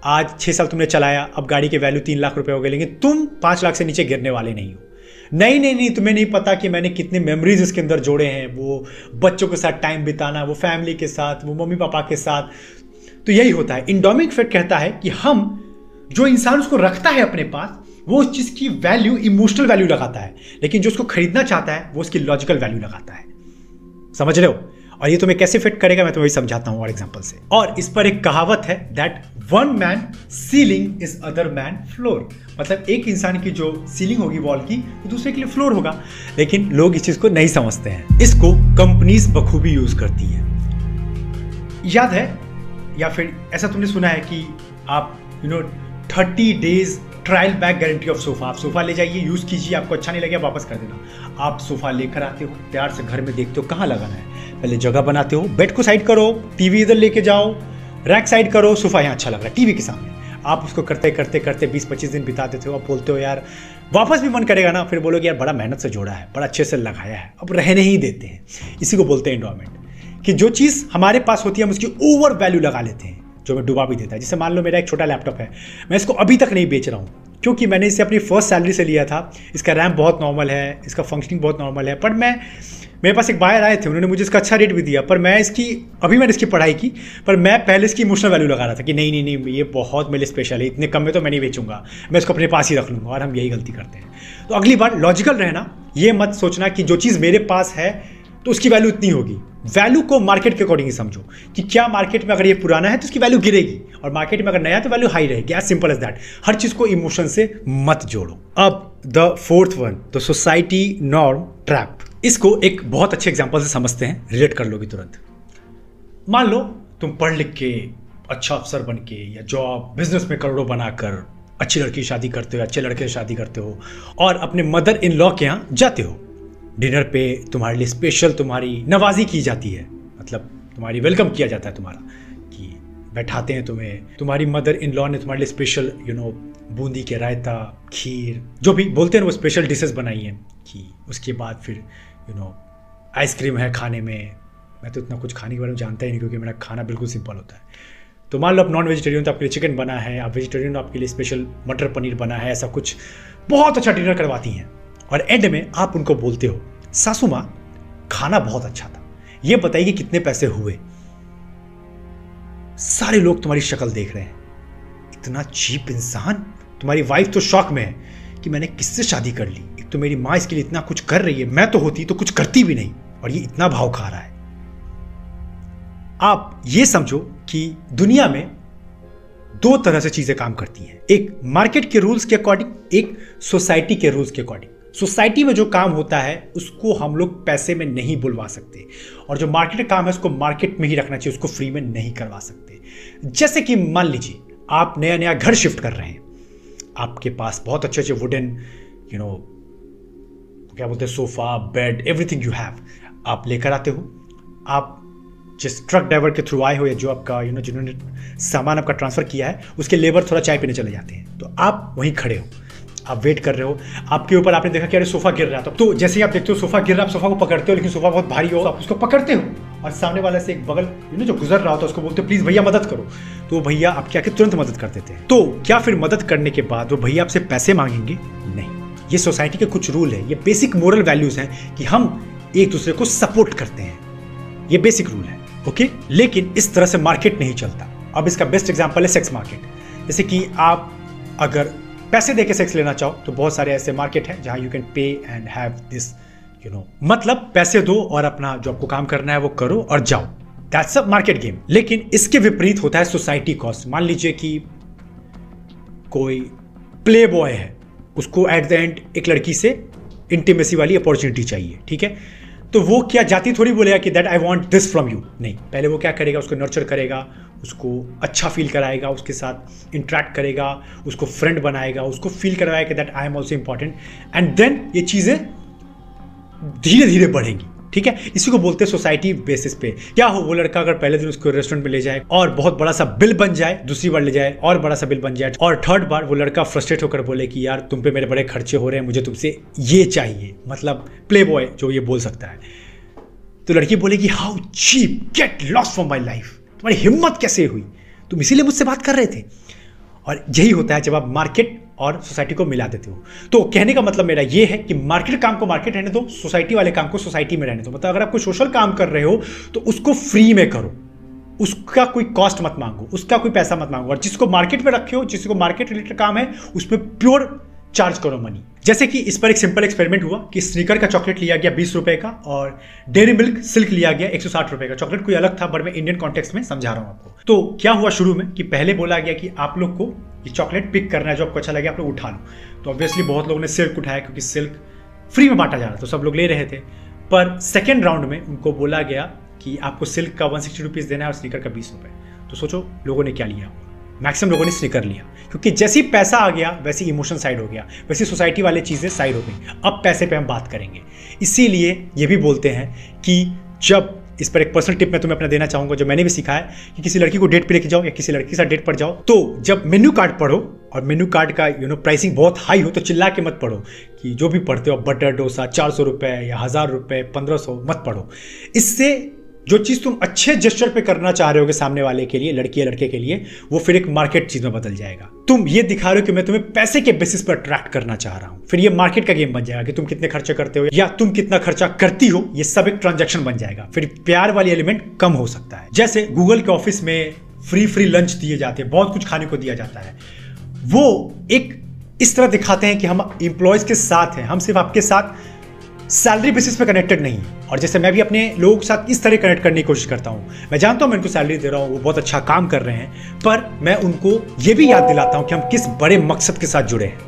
आज 6 साल तुमने चलाया, अब गाड़ी के वैल्यू 3 लाख रुपए हो गए, लेकिन तुम 5 लाख से नीचे गिरने वाले नहीं हो। नहीं, तुम्हें नहीं पता कि मैंने कितने मेमोरीज इसके अंदर जोड़े हैं, वो बच्चों के साथ टाइम बिताना, वो फैमिली के साथ, वो मम्मी पापा के साथ। तो यही होता है, एंडोमिक इफेक्ट कहता है कि हम, जो इंसान उसको रखता है अपने पास, वो उस चीज की वैल्यू, इमोशनल वैल्यू लगाता है, लेकिन जो उसको खरीदना चाहता है वो उसकी लॉजिकल वैल्यू लगाता है। समझ रहे हो? और ये तुम्हें कैसे फिट करेगा मैं तुम्हें समझाता हूं और एग्जांपल से। और इस पर एक कहावत है, that one man ceiling is other man floor. मतलब एक इंसान की जो सीलिंग होगी वॉल की, वो दूसरे के लिए फ्लोर होगा, लेकिन लोग इस चीज को नहीं समझते हैं। इसको कंपनीज बखूबी यूज करती है। याद है, या फिर ऐसा तुमने सुना है कि आप 30 days trial back guarantee of sofa. आप सोफा ले जाइए, यूज कीजिए, आपको अच्छा नहीं लगे वापस कर देना। आप सोफा लेकर आते हो, प्यार से घर में देखते हो कहाँ लगाना है, पहले जगह बनाते हो, बेड को साइड करो, टीवी इधर लेके जाओ, रैक साइड करो, सोफा यहाँ अच्छा लग रहा है टीवी के सामने। आप उसको करते करते करते 20-25 दिन बिता देते हो। आप बोलते हो यार वापस भी मन करेगा ना, फिर बोलोगे यार बड़ा मेहनत से जोड़ा है, बड़ा अच्छे से लगाया है, अब रहने ही देते हैं। इसी को बोलते हैं एंडोमेंट, कि जो चीज़ हमारे पास होती है हम उसकी ओवर वैल्यू लगा लेते हैं, जो हमें डुबा भी देता है। जैसे मान लो मेरा एक छोटा लैपटॉप है, मैं इसको अभी तक नहीं बेच रहा हूँ, क्योंकि मैंने इसे अपनी फर्स्ट सैलरी से लिया था। इसका रैम बहुत नॉर्मल है, इसका फंक्शनिंग बहुत नॉर्मल है, पर मेरे पास एक बायर आए थे, उन्होंने मुझे इसका अच्छा रेट भी दिया, पर मैंने इसकी पढ़ाई की, पर मैं पहले इसकी इमोशनल वैल्यू लगा रहा था कि नहीं ये बहुत मेरे लिए स्पेशल है, इतने कम में तो मैं नहीं बेचूंगा, मैं इसको अपने पास ही रख लूँगा। और हम यही गलती करते हैं। तो अगली बार लॉजिकल रहना, ये मत सोचना कि जो चीज़ मेरे पास है तो उसकी वैल्यू इतनी होगी। वैल्यू को मार्केट के अकॉर्डिंग ही समझो, कि क्या मार्केट में अगर ये पुराना है तो उसकी वैल्यू गिरेगी, और मार्केट में अगर नया है तो वैल्यू हाई रहेगी। As simple as that. हर चीज़ को इमोशन से मत जोड़ो। अब the fourth one, the society norm trap. इसको एक बहुत अच्छे एग्जाम्पल से समझते हैं, रिलेट कर लोगे तुरंत। मान लो तुम पढ़ लिख के अच्छा अफसर बन के, या जॉब बिजनेस में करोड़ों बनाकर अच्छी लड़की शादी करते हो, अच्छे लड़के से शादी करते हो, और अपने मदर इन लॉ के यहाँ जाते हो। डिनर पे तुम्हारे लिए स्पेशल तुम्हारी नवाजी की जाती है, मतलब तुम्हारी वेलकम किया जाता है तुम्हारा, कि बैठाते हैं तुम्हें, तुम्हारी मदर इन लॉ ने तुम्हारे लिए स्पेशल बूंदी के रायता, खीर, जो भी बोलते हैं वो स्पेशल डिशेस बनाई हैं। कि उसके बाद फिर आइसक्रीम है खाने में। मैं तो इतना कुछ खाने के बारे में जानता ही नहीं, क्योंकि मेरा खाना बिल्कुल सिंपल होता है। तो मान लो आप नॉन वेजिटेरियन, तो आपके लिए चिकन बना है, आप वेजिटेरियन तो आपके लिए स्पेशल मटर पनीर बना है, ऐसा कुछ बहुत अच्छा डिनर करवाती हैं। और एंड में आप उनको बोलते हो, सासू माँ खाना बहुत अच्छा था, ये बताइए कि कितने पैसे हुए। सारे लोग तुम्हारी शक्ल देख रहे हैं, इतना चीप इंसान। तुम्हारी वाइफ तो शॉक में है कि मैंने किससे शादी कर ली, एक तो मेरी माँ इसके लिए इतना कुछ कर रही है, मैं तो होती तो कुछ करती भी नहीं, और ये इतना भाव खा रहा है। आप ये समझो कि दुनिया में दो तरह से चीजें काम करती हैं, एक मार्केट के रूल्स के अकॉर्डिंग, एक सोसाइटी के रूल्स के अकॉर्डिंग। सोसाइटी में जो काम होता है उसको हम लोग पैसे में नहीं बुलवा सकते, और जो मार्केट का काम है उसको मार्केट में ही रखना चाहिए, उसको फ्री में नहीं करवा सकते। जैसे कि मान लीजिए आप नया घर शिफ्ट कर रहे हैं, आपके पास बहुत अच्छे वुडन क्या बोलते हैं, sofa, bed, everything you have, आप लेकर आते हो। आप जिस ट्रक ड्राइवर के थ्रू आए हो, या जो आपका जिन्होंने सामान आपका ट्रांसफर किया है, उसके लेबर थोड़ा चाय पीने चले जाते हैं, तो आप वहीं खड़े हो, आप वेट कर रहे हो। आपके ऊपर आपने देखा कि अरे सोफा गिर रहा था, तो जैसे ही आप देखते हो सोफा गिर रहा है, आप सोफा को पकड़ते हो, लेकिन सोफा बहुत भारी हो, आप उसको पकड़ते हो, और सामने वाले से एक बगल जो गुजर रहा होता है उसको बोलते हो प्लीज भैया मदद करो, तो भैया आपके आके तुरंत मदद कर देते हैं। तो क्या फिर मदद करने के बाद वो भैया आपसे पैसे मांगेंगे? नहीं। ये सोसाइटी के कुछ रूल है, ये बेसिक मोरल वैल्यूज हैं कि हम एक दूसरे को सपोर्ट करते हैं, ये बेसिक रूल है, ओके। लेकिन इस तरह से मार्केट नहीं चलता। अब इसका बेस्ट एग्जांपल है सेक्स मार्केट। जैसे कि आप अगर पैसे देके सेक्स लेना चाहो तो बहुत सारे ऐसे मार्केट हैं जहां you can pay and have this मतलब पैसे दो और अपना जो आपको काम करना है वो करो और जाओ, दैट्स अ मार्केट गेम। लेकिन इसके विपरीत होता है सोसाइटी कॉस्ट। मान लीजिए कि कोई प्ले बॉय है, उसको एट द एंड एक लड़की से इंटीमेसी वाली अपॉर्चुनिटी चाहिए, ठीक है, तो वो क्या जाती थोड़ी बोलेगा कि that I want this from you, नहीं। पहले वो क्या करेगा, उसको नर्चर करेगा, उसको अच्छा फील कराएगा, उसके साथ इंटरेक्ट करेगा, उसको फ्रेंड बनाएगा, उसको फील करवाएगा कि that I am also important, and then ये चीज़ें धीरे धीरे बढ़ेंगी, ठीक है, इसी को बोलते हैं सोसाइटी बेसिस पे। क्या हो, वो लड़का अगर पहले दिन उसको रेस्टोरेंट में ले जाए और बहुत बड़ा सा बिल बन जाए, दूसरी बार ले जाए और बड़ा सा बिल बन जाए, और थर्ड बार वो लड़का फ्रस्ट्रेट होकर बोले कि यार तुम पे मेरे बड़े खर्चे हो रहे हैं, मुझे तुमसे ये चाहिए, मतलब प्ले बॉय जो ये बोल सकता है, तो लड़की बोलेगी how cheap, get lost from my life, तुम्हारी हिम्मत कैसे हुई, तुम इसीलिए मुझसे बात कर रहे थे। और यही होता है जब आप मार्केट और सोसाइटी को मिला देते हो। तो कहने का मतलब मेरा ये है कि मार्केट काम को मार्केट रहने दो, सोसाइटी वाले काम को सोसाइटी में रहने दो। मतलब अगर आप कोई सोशल काम कर रहे हो तो उसको फ्री में करो, उसका कोई कॉस्ट मत मांगो, उसका कोई पैसा मत मांगो। और जिसको मार्केट में रखे हो, जिसको मार्केट रिलेटेड काम है, उसमें प्योर चार्ज करो मनी। जैसे कि इस पर एक सिंपल एक्सपेरिमेंट हुआ कि स्नीकर का चॉकलेट लिया गया 20 रुपए का और डेयरी मिल्क सिल्क लिया गया 160 रुपए का। चॉकलेट कोई अलग था, बट मैं इंडियन कॉन्टेक्स्ट में समझा रहा हूं आपको। तो क्या हुआ शुरू में कि पहले बोला गया कि आप लोग को ये चॉकलेट पिक करना है, जो आपको अच्छा लगे आप लोग उठा लो। तो ऑब्वियसली बहुत लोगों ने सिल्क उठाया क्योंकि सिल्क फ्री में बांटा जा रहा था, तो सब लोग ले रहे थे। पर सेकेंड राउंड में उनको बोला गया कि आपको सिल्क का 160 रुपीज़ देना है और स्नीकर का 20 रुपए। तो सोचो लोगों ने क्या लिया, मैक्सिमम लोगों ने स्नीकर लिया, क्योंकि जैसे ही पैसा आ गया वैसे इमोशन साइड हो गया, वैसे सोसाइटी वाले चीज़ें साइड हो गई। अब पैसे पे हम बात करेंगे। इसीलिए ये भी बोलते हैं कि जब, इस पर एक पर्सनल टिप मैं तुम्हें अपना देना चाहूंगा जो मैंने भी सीखा है, कि किसी लड़की को डेट पे लेके जाओ या किसी लड़की के साथ डेट पर जाओ, तो जब मेन्यू कार्ड पढ़ो और मेन्यू कार्ड का प्राइसिंग बहुत हाई हो तो चिल्ला के मत पढ़ो कि जो भी पढ़ते हो बटर डोसा 400 रुपए या 1000 रुपए 1500 मत पढ़ो। इससे जो चीज़ तुम अच्छे जेस्चर पे करना चाह रहे होगे सामने वाले के लिए, लड़की या लड़के के लिए, वो फिर एक मार्केट चीज में बदल जाएगा। तुम ये दिखा रहे हो कि मैं तुम्हें पैसे के बेसिस पर अट्रैक्ट करना चाह रहा हूं, फिर ये मार्केट का गेम बन जाएगा कि तुम कितने खर्चे करते हो या तुम कितना खर्चा करती हो, ये सब एक ट्रांजैक्शन बन जाएगा। फिर प्यार वाली एलिमेंट कम हो सकता है। जैसे गूगल के ऑफिस में फ्री लंच दिए जाते हैं, बहुत कुछ खाने को दिया जाता है, वो एक इस तरह दिखाते हैं कि हम एम्प्लॉयज के साथ हैं, हम सिर्फ आपके साथ सैलरी बेसिस पे कनेक्टेड नहीं है। और जैसे मैं भी अपने लोगों के साथ इस तरह कनेक्ट करने की कोशिश करता हूं, मैं जानता हूं मैं उनको सैलरी दे रहा हूं, वो बहुत अच्छा काम कर रहे हैं, पर मैं उनको ये भी याद दिलाता हूं कि हम किस बड़े मकसद के साथ जुड़े हैं,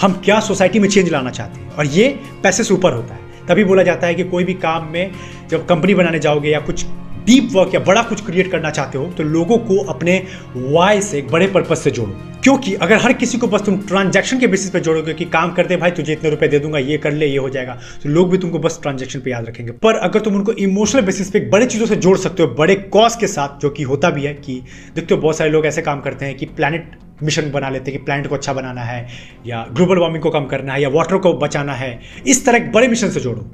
हम क्या सोसाइटी में चेंज लाना चाहते हैं। और ये पैसे से ऊपर होता है। तभी बोला जाता है कि कोई भी काम में जब कंपनी बनाने जाओगे या कुछ डीप वर्क या बड़ा कुछ क्रिएट करना चाहते हो, तो लोगों को अपने वाई से, एक बड़े पर्पस से जोड़ो। क्योंकि अगर हर किसी को बस तुम ट्रांजैक्शन के बेसिस पे जोड़ोगे कि काम करते भाई तुझे इतने रुपए दे दूंगा, ये कर ले, ये हो जाएगा, तो लोग भी तुमको बस ट्रांजैक्शन पे याद रखेंगे। पर अगर तुम उनको इमोशनल बेसिस पे बड़े चीजों से जोड़ सकते हो, बड़े कॉज के साथ, जो कि होता भी है कि देखते हो बहुत सारे लोग ऐसे काम करते हैं कि प्लैनेट मिशन बना लेते हैं कि प्लैनेट को अच्छा बनाना है या ग्लोबल वार्मिंग को कम करना है या वाटर को बचाना है। इस तरह बड़े मिशन से जोड़ो,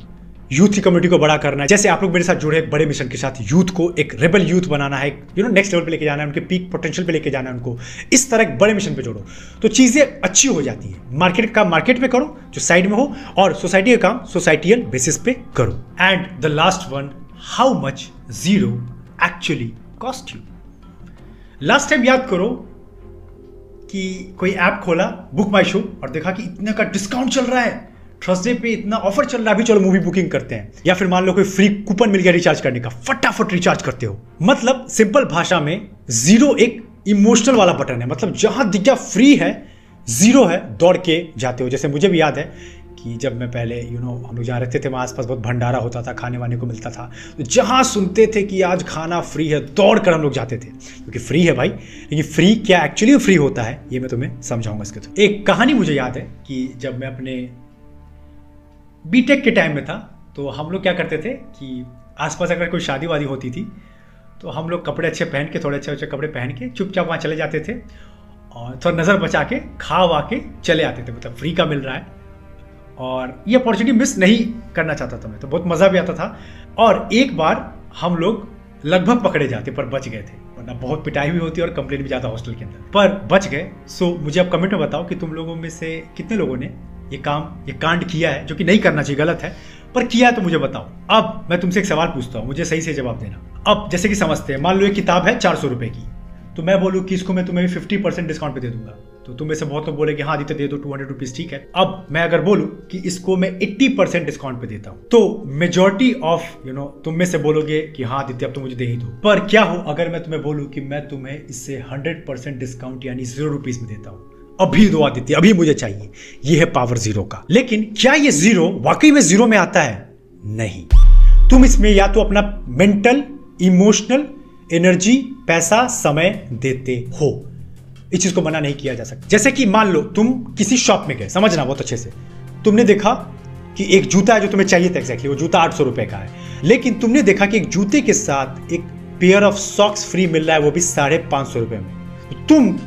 यूथ की कम्युनिटी को बड़ा करना है। जैसे आप लोग मेरे साथ जुड़े एक बड़े मिशन के साथ, यूथ को एक रेबल यूथ बनाना है, नेक्स्ट लेवल पे लेके जाना है, उनके पीक पोटेंशियल पे लेके जाना है उनको। इस तरह एक बड़े मिशन पे जोड़ो तो चीजें अच्छी हो जाती है। मार्केट का मार्केट में करो जो साइड में हो, और सोसाइटी का काम सोसाइटियल बेसिस पे करो। And the last one, how much zero actually cost you. Last time याद करो कि कोई ऐप खोला, बुक माई शो, और देखा कि इतने का डिस्काउंट चल रहा है, थर्सडे पे इतना ऑफर चल रहा है, अभी चलो मूवी बुकिंग करते हैं। या फिर मान लो कोई फ्री कूपन मिल गया रिचार्ज करने का, फटाफट रिचार्ज करते हो। मतलब सिंपल भाषा में जीरो एक इमोशनल वाला बटन है। मतलब जहां दिख गया फ्री है, जीरो है, दौड़ के जाते हो। जैसे मुझे भी याद है कि जब मैं पहले हम लोग जहाँ रहते थे वहाँ आसपास बहुत भंडारा होता था, खाने वाने को मिलता था, तो जहाँ सुनते थे कि आज खाना फ्री है, दौड़ कर हम लोग जाते थे, क्योंकि फ्री है भाई। लेकिन फ्री क्या एक्चुअली फ्री होता है ये मैं तुम्हें समझाऊंगा इसके थ्रू। एक कहानी मुझे याद है कि जब मैं अपने बीटेक के टाइम में था, तो हम लोग क्या करते थे कि आसपास अगर कोई शादी वादी होती थी तो हम लोग कपड़े अच्छे पहन के, थोड़े अच्छे अच्छे कपड़े पहन के चुपचाप वहाँ चले जाते थे और थोड़ा नज़र बचा के खा वा के चले आते थे। मतलब फ्री का मिल रहा है और ये अपॉर्चुनिटी मिस नहीं करना चाहता था मैं, तो बहुत मज़ा भी आता था। और एक बार हम लोग लगभग पकड़े जाते पर बच गए थे, वरना बहुत पिटाई भी होती और कंप्लेन भी ज़्यादा हॉस्टल के अंदर, पर बच गए। सो मुझे अब कमेंट में बताओ कि तुम लोगों में से कितने लोगों ने ये कांड किया है, जो कि नहीं करना चाहिए, गलत है, पर किया है तो मुझे बताओ। अब मैं तुमसे एक सवाल पूछता हूँ, मुझे सही से जवाब देना। अब जैसे कि समझते हैं, मान लो एक किताब है 400 रुपए की, तो मैं बोलूँ कि इसको मैं तुम्हें 50% डिस्काउंट पे दे दूंगा, तो तुम में से बहुत लोग बोले कि हाँ आदित्य दे दो 200 रुपीज, ठीक है। अब मैं अगर बोलूँ कि इसको मैं 80% डिस्काउंट पे देता हूँ, तो मेजॉरिटी ऑफ तुम में से बोलोगे कि हाँ आदित्य अब तो मुझे दे ही दो। पर क्या हो अगर मैं तुम्हें बोलूँ कि मैं तुम्हें इससे 100% डिस्काउंट यानी 0 रुपीज में देता हूँ, अभी दो आदित्य, अभी मुझे चाहिए। ये है पावर जीरो का। लेकिन क्या ये जीरो वाकई में जीरो में आता है? नहीं। तुम इसमें या तो अपना मेंटल, इमोशनल एनर्जी, पैसा, समय देते हो। इस चीज को मना नहीं किया जा सकता। जैसे कि मान लो तुम किसी शॉप में गए, समझना बहुत अच्छे से, तुमने देखा कि एक जूता है जो तुम्हें चाहिए था एग्जैक्टली, वो जूता 800 रुपए का है। लेकिन तुमने देखा कि एक जूते के साथ एक पेयर ऑफ सॉक्स फ्री मिल रहा है, वो भी 550 रुपए में। तुम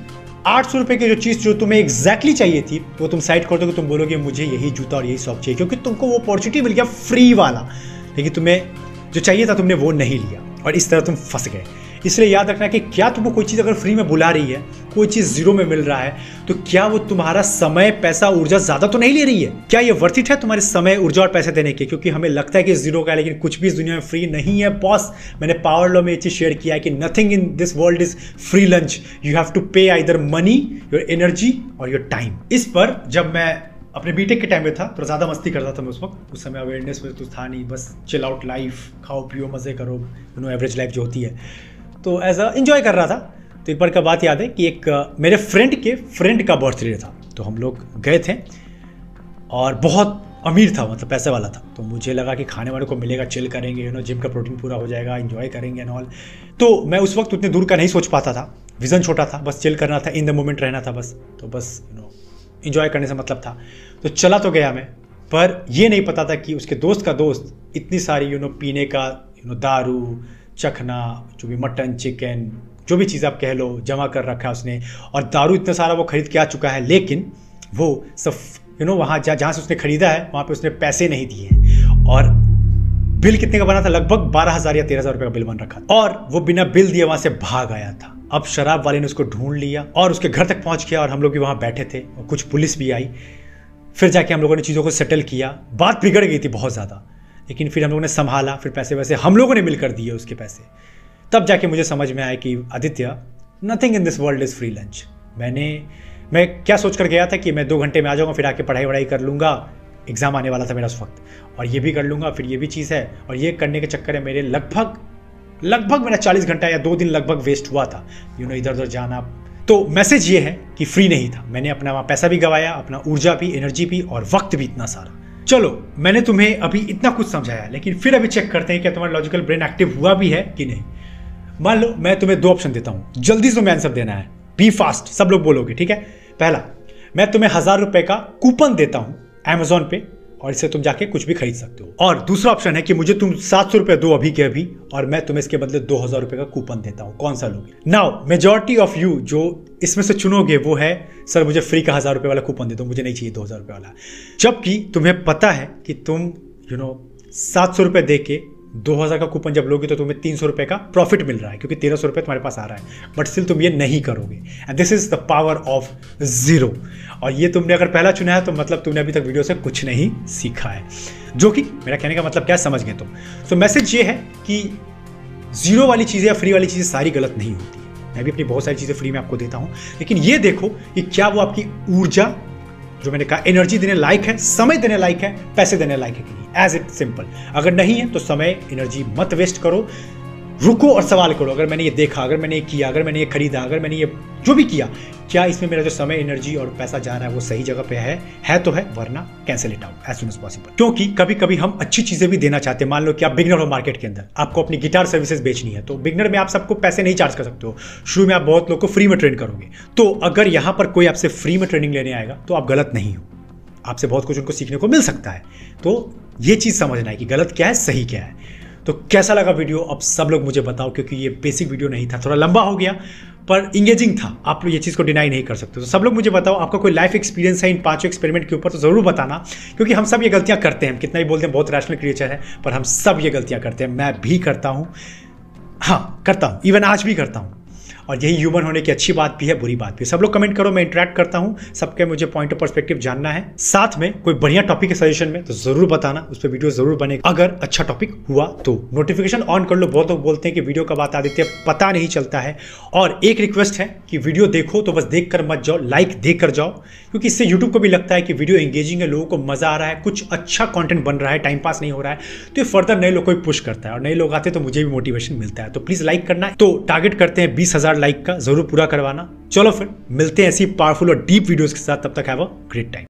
800 रुपए की जो चीज जो तुम्हें एग्जैक्टली चाहिए थी वो तुम साइड कर दोगे, तुम बोलोगे मुझे यही जूता और यही सॉक चाहिए, क्योंकि तुमको वो अपॉर्चुनिटी मिल गया फ्री वाला, लेकिन तुम्हें जो चाहिए था तुमने वो नहीं लिया और इस तरह तुम फंस गए। इसलिए याद रखना कि क्या तुमको कोई चीज़ अगर फ्री में बुला रही है, कोई चीज़ जीरो में मिल रहा है, तो क्या वो तुम्हारा समय, पैसा, ऊर्जा ज़्यादा तो नहीं ले रही है? क्या ये वर्थ इट है तुम्हारे समय, ऊर्जा और पैसे देने के? क्योंकि हमें लगता है कि जीरो का है, लेकिन कुछ भी इस दुनिया में फ्री नहीं है बॉस। मैंने पावर लॉ में ये चीज़ शेयर किया है कि nothing in this world is free lunch, you have to pay either money, your energy और योर टाइम। इस पर जब मैं अपने बीटेक के टाइम में था तो ज़्यादा मस्ती करता था मैं उस वक्त। उस समय अवेयरनेस में तो था नहीं, बस चिल आउट लाइफ, खाओ पियो मज़े करो, एवरेज लाइफ जो होती है, तो एज अ एंजॉय कर रहा था। तो एक बार का बात याद है कि एक मेरे फ्रेंड का बर्थडे था, तो हम लोग गए थे और बहुत अमीर था, मतलब पैसे वाला था। तो मुझे लगा कि खाने वाले को मिलेगा, चिल करेंगे, जिम का प्रोटीन पूरा हो जाएगा, एंजॉय करेंगे एंड ऑल। तो मैं उस वक्त उतने दूर का नहीं सोच पाता था, विजन छोटा था, बस चिल करना था, इन द मोमेंट रहना था बस। तो बस एंजॉय करने से मतलब था। तो चला तो गया मैं, पर ये नहीं पता था कि उसके दोस्त का दोस्त इतनी सारी पीने का दारू, चखना, जो भी मटन, चिकन, जो भी चीज़ आप कह लो, जमा कर रखा है उसने। और दारू इतना सारा वो खरीद के आ चुका है, लेकिन वो सब वहाँ जहाँ से उसने खरीदा है वहाँ पे उसने पैसे नहीं दिए हैं। और बिल कितने का बना था? लगभग 12,000 या 13,000 रुपये का बिल बन रखा था, और वो बिना बिल दिए वहाँ से भाग आया था। अब शराब वाले ने उसको ढूंढ लिया और उसके घर तक पहुँच गया, और हम लोग भी वहाँ बैठे थे और कुछ पुलिस भी आई। फिर जाके हम लोगों ने चीज़ों को सेटल किया। बात बिगड़ गई थी बहुत ज़्यादा, लेकिन फिर हम लोगों ने संभाला, फिर पैसे वैसे हम लोगों ने मिलकर दिए उसके पैसे। तब जाके मुझे समझ में आया कि Aditya, nothing in this world is free lunch. मैं क्या सोच कर गया था कि मैं 2 घंटे में आ जाऊँगा, फिर आके पढ़ाई वढ़ाई कर लूँगा, एग्ज़ाम आने वाला था मेरा उस वक्त, और ये भी कर लूँगा, फिर ये भी चीज़ है, और ये करने के चक्कर में मेरे लगभग मेरा 40 घंटा या 2 दिन लगभग वेस्ट हुआ था, इधर उधर जाना। तो मैसेज ये है कि फ्री नहीं था, मैंने अपना वहाँ पैसा भी गंवाया, अपना ऊर्जा भी, एनर्जी भी, और वक्त भी इतना सारा। चलो, मैंने तुम्हें अभी इतना कुछ समझाया, लेकिन फिर अभी चेक करते हैं कि तुम्हारा लॉजिकल ब्रेन एक्टिव हुआ भी है कि नहीं। मान लो मैं तुम्हें 2 ऑप्शन देता हूं, जल्दी से तुम्हें आंसर देना है, बी फास्ट, सब लोग बोलोगे, ठीक है। पहला, मैं तुम्हें 1000 रुपए का कूपन देता हूं अमेजोन पे, और इससे तुम जाके कुछ भी खरीद सकते हो। और दूसरा ऑप्शन है कि मुझे तुम 700 रुपए दो अभी के अभी, और मैं तुम्हें इसके बदले 2000 रुपए का कूपन देता हूं। कौन सा लोगे? नाउ मेजॉरिटी ऑफ यू जो इसमें से चुनोगे वो है, सर मुझे फ्री का 1000 रुपए वाला कूपन दे दो, मुझे नहीं चाहिए 2000 रुपए वाला। जबकि तुम्हें पता है कि तुम 700 रुपए दे के 2000 का कूपन जब लोगे तो तुम्हें 300 रुपए का प्रॉफिट मिल रहा है, क्योंकि 1300 रुपए तुम्हारे पास आ रहा है, बट स्टिल तुम ये नहीं करोगे। And this is the power of zero. और ये तुमने अगर पहला चुना है तो मतलब तुमने अभी तक वीडियो से कुछ नहीं सीखा है, जो कि मेरा कहने का मतलब क्या समझ गए तुम। सो मैसेज ये है कि जीरो वाली चीज़ें या फ्री वाली चीज़ें सारी गलत नहीं होती है। मैं भी अपनी बहुत सारी चीज़ें फ्री में आपको देता हूँ, लेकिन ये देखो कि क्या वो आपकी ऊर्जा, जो मैंने कहा एनर्जी देने लायक है, समय देने लायक है, पैसे देने लायक है कि नहीं। As it simple. अगर नहीं है तो समय, एनर्जी मत वेस्ट करो, रुको और सवाल करो, अगर मैंने ये देखा, अगर मैंने ये किया, अगर मैंने ये खरीदा, अगर मैंने ये जो भी किया, क्या इसमें मेरा जो समय, एनर्जी और पैसा जा रहा है वो सही जगह पे है तो है, वरना cancel it out as soon as possible. क्योंकि कभी कभी हम अच्छी चीजें भी देना चाहते हैं। मान लो कि आप बिगनर हो मार्केट के अंदर, आपको अपनी गिटार सर्विसेज बेचनी है, तो बिगनर में आप सबको पैसे नहीं चार्ज कर सकते हो, शुरू में आप बहुत लोग को फ्री में ट्रेन करोगे। तो अगर यहाँ पर कोई आपसे फ्री में ट्रेनिंग लेने आएगा तो आप गलत नहीं हो, आपसे बहुत कुछ उनको सीखने को मिल सकता है। तो ये चीज़ समझना है कि गलत क्या है, सही क्या है। तो कैसा लगा वीडियो अब सब लोग मुझे बताओ, क्योंकि ये बेसिक वीडियो नहीं था, थोड़ा लंबा हो गया पर इंगेजिंग था। आप लोग ये चीज़ को डिनाई नहीं कर सकते। तो सब लोग मुझे बताओ, आपका कोई लाइफ एक्सपीरियंस है इन 5 एक्सपेरिमेंट के ऊपर तो ज़रूर बताना, क्योंकि हम सब ये गलतियाँ करते हैं। कितना ही बोलते हैं बहुत रैशनल क्रिएचर है, पर हम सब ये गलतियाँ करते हैं। मैं भी करता हूँ, हाँ करता हूँ, इवन आज भी करता हूँ। और यही ह्यूमन होने की अच्छी बात भी है, बुरी बात भी है। सब लोग कमेंट करो, मैं इंटरेक्ट करता हूँ, सबके मुझे पॉइंट ऑफ पर्सपेक्टिव जानना है। साथ में कोई बढ़िया टॉपिक के सजेशन में तो जरूर बताना, उस पर वीडियो जरूर बनेगा अगर अच्छा टॉपिक हुआ तो। नोटिफिकेशन ऑन कर लो। बहुत लोग बोलते हैं कि वीडियो कब आता है पता नहीं चलता है। और एक रिक्वेस्ट है कि वीडियो देखो तो बस देख कर मत जाओ, लाइक देख कर जाओ, क्योंकि इससे यूट्यूब को भी लगता है कि वीडियो एंगेजिंग है, लोगों को मजा आ रहा है, कुछ अच्छा कंटेंट बन रहा है, टाइम पास नहीं हो रहा है, तो ये फर्दर नए लोग को भी पुश करता है, और नए लोग आते हैं तो मुझे भी मोटिवेशन मिलता है। तो प्लीज लाइक करना है। तो टारगेट करते हैं 20,000 लाइक का, जरूर पूरा करवाना। चलो फिर मिलते हैं ऐसी पावरफुल और डीप वीडियोस के साथ, तब तक हैव अ ग्रेट टाइम।